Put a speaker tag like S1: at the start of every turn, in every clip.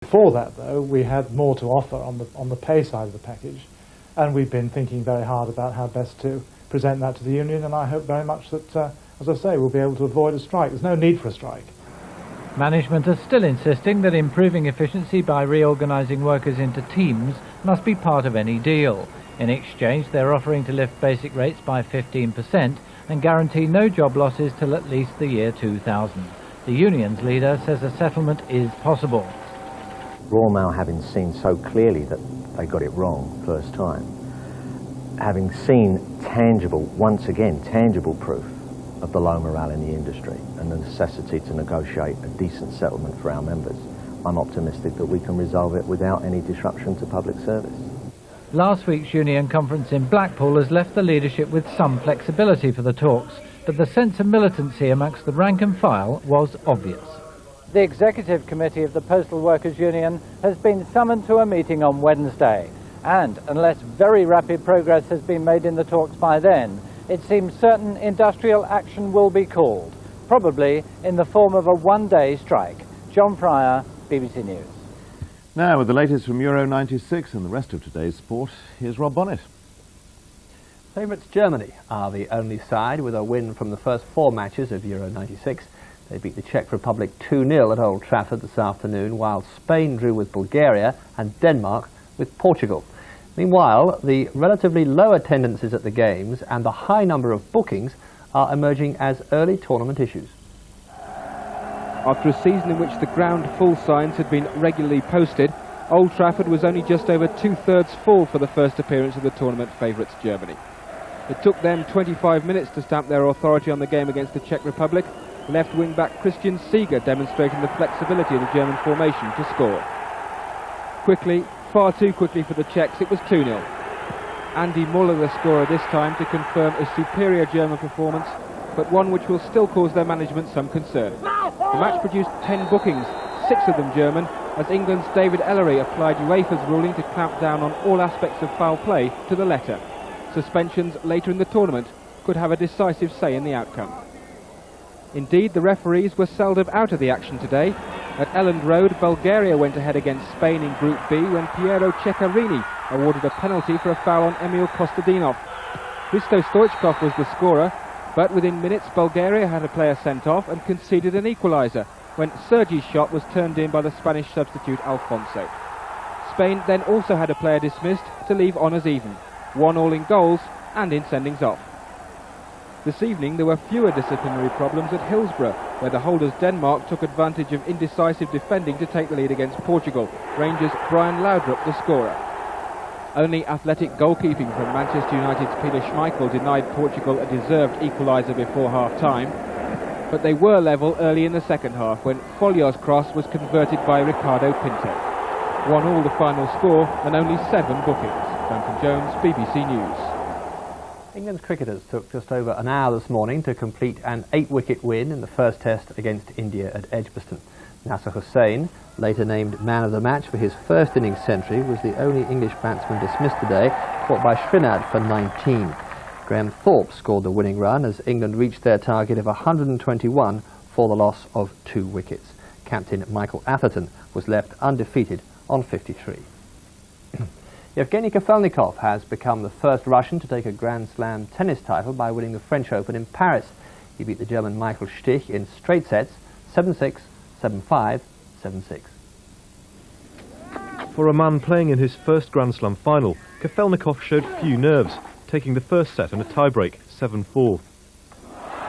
S1: Before that, though, we had more to offer on the pay side of the package, and we've been thinking very hard about how best to present that to the union, and I hope very much that, as I say, we'll be able to avoid a strike. There's no need for a strike.
S2: Management are still insisting that improving efficiency by reorganising workers into teams must be part of any deal. In exchange, they're offering to lift basic rates by 15% and guarantee no job losses till at least the year 2000. The union's leader says a settlement is possible.
S3: Royal Mail, having seen so clearly that they got it wrong first time, having seen once again, tangible proof of the low morale in the industry and the necessity to negotiate a decent settlement for our members, I'm optimistic that we can resolve it without any disruption to public service.
S2: Last week's union conference in Blackpool has left the leadership with some flexibility for the talks, but the sense of militancy amongst the rank and file was obvious. The Executive Committee of the Postal Workers Union has been summoned to a meeting on Wednesday, and unless very rapid progress has been made in the talks by then, it seems certain industrial action will be called, probably in the form of a one-day strike. John Pryor, BBC News.
S4: Now, with the latest from Euro 96 and the rest of today's sport, here's Rob Bonnet.
S5: Favourites Germany are the only side with a win from the first 4 matches of Euro 96. They beat the Czech Republic 2-0 at Old Trafford this afternoon, while Spain drew with Bulgaria and Denmark with Portugal. Meanwhile, the relatively low attendances at the games and the high number of bookings are emerging as early tournament issues.
S6: After a season in which the ground full signs had been regularly posted, Old Trafford was only just over 2/3 full for the first appearance of the tournament favourites Germany. It took them 25 minutes to stamp their authority on the game against the Czech Republic, left wing-back Christian Seeger demonstrating the flexibility of the German formation to score. Quickly, far too quickly for the Czechs, it was 2-0. Andy Muller the scorer this time to confirm a superior German performance, but one which will still cause their management some concern. The match produced 10 bookings, 6 of them German, as England's David Ellery applied UEFA's ruling to clamp down on all aspects of foul play to the letter. Suspensions later in the tournament could have a decisive say in the outcome. Indeed, the referees were seldom out of the action today. At Elland Road, Bulgaria went ahead against Spain in Group B when Piero Ceccarini awarded a penalty for a foul on Emil Kostadinov. Hristo Stoichkov was the scorer, but within minutes Bulgaria had a player sent off and conceded an equaliser when Sergi's shot was turned in by the Spanish substitute Alfonso. Spain then also had a player dismissed to leave honours even, 1-1 in goals and in sendings off. This evening there were fewer disciplinary problems at Hillsborough, where the holders Denmark took advantage of indecisive defending to take the lead against Portugal, Rangers' Brian Laudrup the scorer. Only athletic goalkeeping from Manchester United's Peter Schmeichel denied Portugal a deserved equaliser before half-time, but they were level early in the second half when Folio's cross was converted by Ricardo Pinto. 1-1 the final score and only 7 bookings. Duncan Jones, BBC News.
S5: England's cricketers took just over an hour this morning to complete an 8-wicket win in the first test against India at Edgbaston. Nasser Hussain, later named man of the match for his first innings century, was the only English batsman dismissed today, caught by Srinath for 19. Graham Thorpe scored the winning run as England reached their target of 121 for the loss of 2 wickets. Captain Michael Atherton was left undefeated on 53. Yevgeny Kafelnikov has become the first Russian to take a Grand Slam tennis title by winning the French Open in Paris. He beat the German Michael Stich in straight sets, 7-6, 7-5, 7-6.
S7: For a man playing in his first Grand Slam final, Kafelnikov showed few nerves, taking the first set in a tiebreak, 7-4.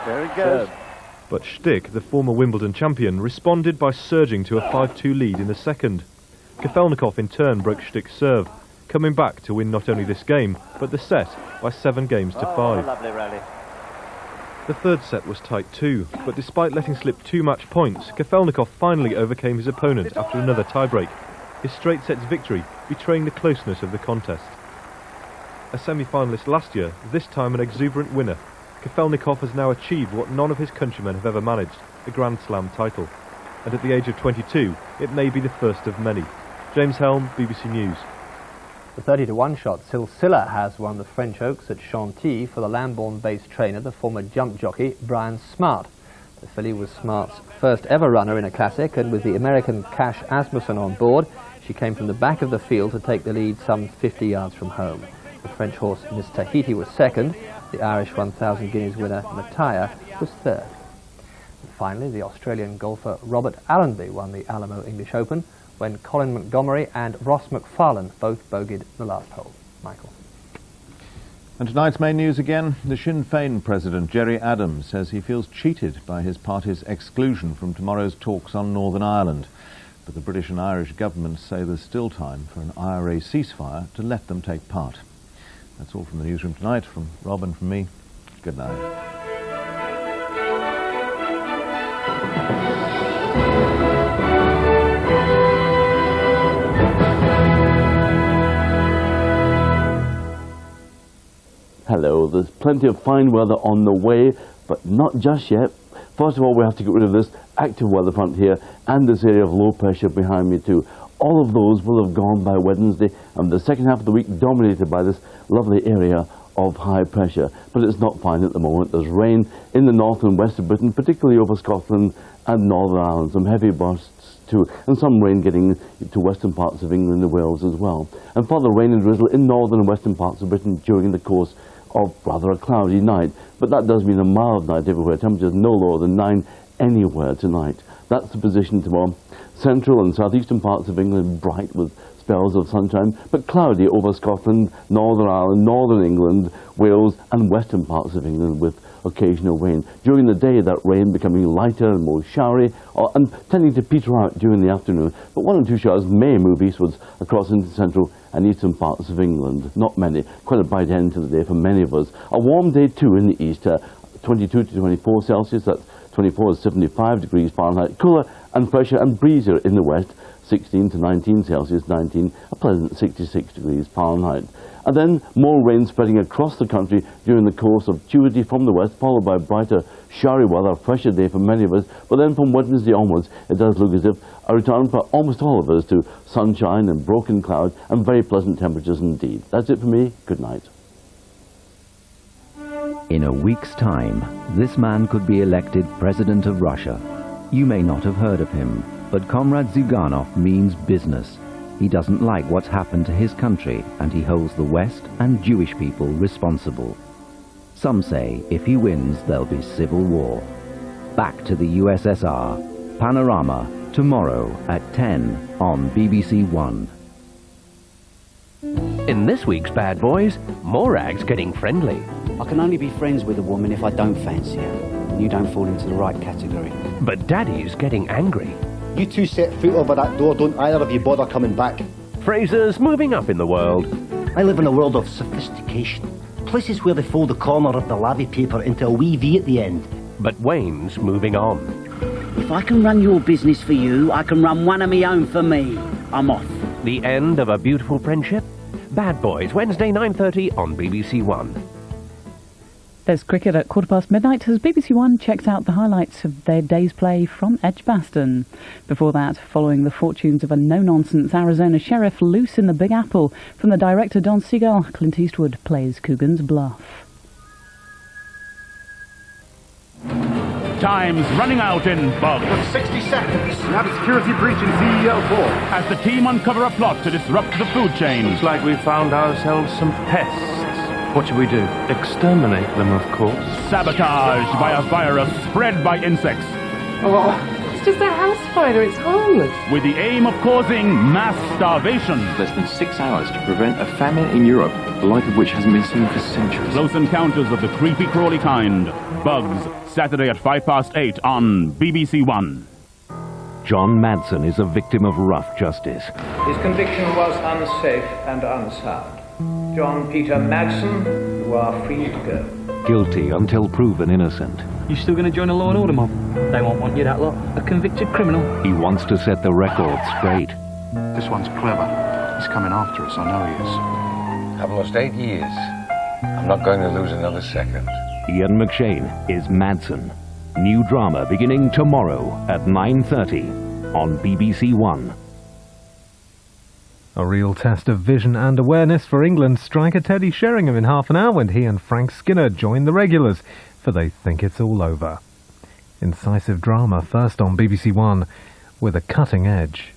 S8: Very good.
S7: But Stich, the former Wimbledon champion, responded by surging to a 5-2 lead in the second. Kafelnikov in turn broke Stich's serve, coming back to win not only this game, but the set by 7 games to 5.
S8: Lovely rally.
S7: The third set was tight too, but despite letting slip 2 match points, Kafelnikov finally overcame his opponent after another tiebreak, his straight sets victory betraying the closeness of the contest. A semi-finalist last year, this time an exuberant winner, Kafelnikov has now achieved what none of his countrymen have ever managed, a Grand Slam title. And at the age of 22, it may be the first of many. James Helm, BBC News.
S5: The 30-1 shot Silsila has won the French Oaks at Chantilly for the Lambourn-based trainer, the former jump jockey Brian Smart. The filly was Smart's first ever runner in a classic, and with the American Cash Asmussen on board, she came from the back of the field to take the lead some 50 yards from home. The French horse Miss Tahiti was second. The Irish 1,000 guineas winner Mattia was third. And finally, the Australian golfer Robert Allenby won the Alamo English Open when Colin Montgomery and Ross McFarlane both bogeyed the last hole. Michael.
S4: And tonight's main news again, the Sinn Féin president, Gerry Adams, says he feels cheated by his party's exclusion from tomorrow's talks on Northern Ireland. But the British and Irish governments say there's still time for an IRA ceasefire to let them take part. That's all from the newsroom tonight. From Rob and from me, good night.
S9: Hello, there's plenty of fine weather on the way, but not just yet. First of all, we have to get rid of this active weather front here and this area of low pressure behind me too. All of those will have gone by Wednesday, and the second half of the week dominated by this lovely area of high pressure. But it's not fine at the moment. There's rain in the north and west of Britain, particularly over Scotland and Northern Ireland. Some heavy bursts too, and some rain getting to western parts of England and Wales as well. And further rain and drizzle in northern and western parts of Britain during the course of rather a cloudy night. But that does mean a mild night everywhere. Temperatures no lower than 9 anywhere tonight. That's the position tomorrow. Central and southeastern parts of England bright with spells of sunshine, but cloudy over Scotland, Northern Ireland, Northern England, Wales and western parts of England with occasional rain. During the day, that rain becoming lighter and more showery and tending to peter out during the afternoon. But 1 or 2 showers may move eastwards across into central and eastern parts of England. Not many. Quite a bright end to the day for many of us. A warm day too in the east, 22 to 24 Celsius. That's 24 to 75 degrees Fahrenheit. Cooler and fresher and breezier in the west. 16 to 19 Celsius, 19, a pleasant 66 degrees Fahrenheit. And then more rain spreading across the country during the course of Tuesday from the west, followed by brighter, showery weather, a fresher day for many of us. But then from Wednesday onwards, it does look as if a return for almost all of us to sunshine and broken cloud and very pleasant temperatures indeed. That's it for me. Good night.
S10: In a week's time, this man could be elected President of Russia. You may not have heard of him, but Comrade Zyuganov means business. He doesn't like what's happened to his country, and he holds the West and Jewish people responsible. Some say if he wins, there'll be civil war. Back to the USSR. Panorama, tomorrow at 10 on BBC One.
S11: In this week's Bad Boys, Morag's getting friendly.
S12: I can only be friends with a woman if I don't fancy her, and you don't fall into the right category.
S11: But Daddy's getting angry.
S13: You two set foot over that door, don't either of you bother coming back.
S11: Fraser's moving up in the world.
S14: I live in a world of sophistication. Places where they fold the corner of the lavy paper into a wee V at the end.
S11: But Wayne's moving on.
S15: If I can run your business for you, I can run one of my own for me. I'm off.
S11: The end of a beautiful friendship? Bad Boys, Wednesday 9:30 on BBC One.
S16: There's cricket at midnight as BBC One checks out the highlights of their day's play from Edgbaston. Before that, following the fortunes of a no-nonsense Arizona sheriff loose in the Big Apple, from the director Don Siegel, Clint Eastwood plays Coogan's Bluff.
S17: Time's running out in Bugs.
S8: 60 seconds. We have a security breach in VEL4.
S17: As the team uncover a plot to disrupt the food chain.
S18: Looks like we found ourselves some pests. What should we do? Exterminate them, of course.
S17: Sabotage by a virus spread by insects.
S19: Oh, it's just a house spider. It's harmless.
S17: With the aim of causing mass starvation.
S20: Less than 6 hours to prevent a famine in Europe, the like of which hasn't been seen for centuries.
S17: Close encounters of the creepy crawly kind. Bugs, Saturday at 8:05 on BBC One.
S21: John Madsen is a victim of rough justice.
S22: His conviction was unsafe and unsound. John Peter Madsen, you are free to go.
S21: Guilty until proven innocent.
S23: You still going to join a law and order mob? They won't want you, that lot. A convicted criminal.
S21: He wants to set the record straight.
S24: This one's clever. He's coming after us, I know he is.
S25: I've lost 8 years. I'm not going to lose another second.
S21: Ian McShane is Madsen. New drama beginning tomorrow at 9:30 on BBC One.
S26: A real test of vision and awareness for England striker Teddy Sheringham in half an hour when he and Frank Skinner join the regulars, for they think it's all over. Incisive drama first on BBC One with a cutting edge.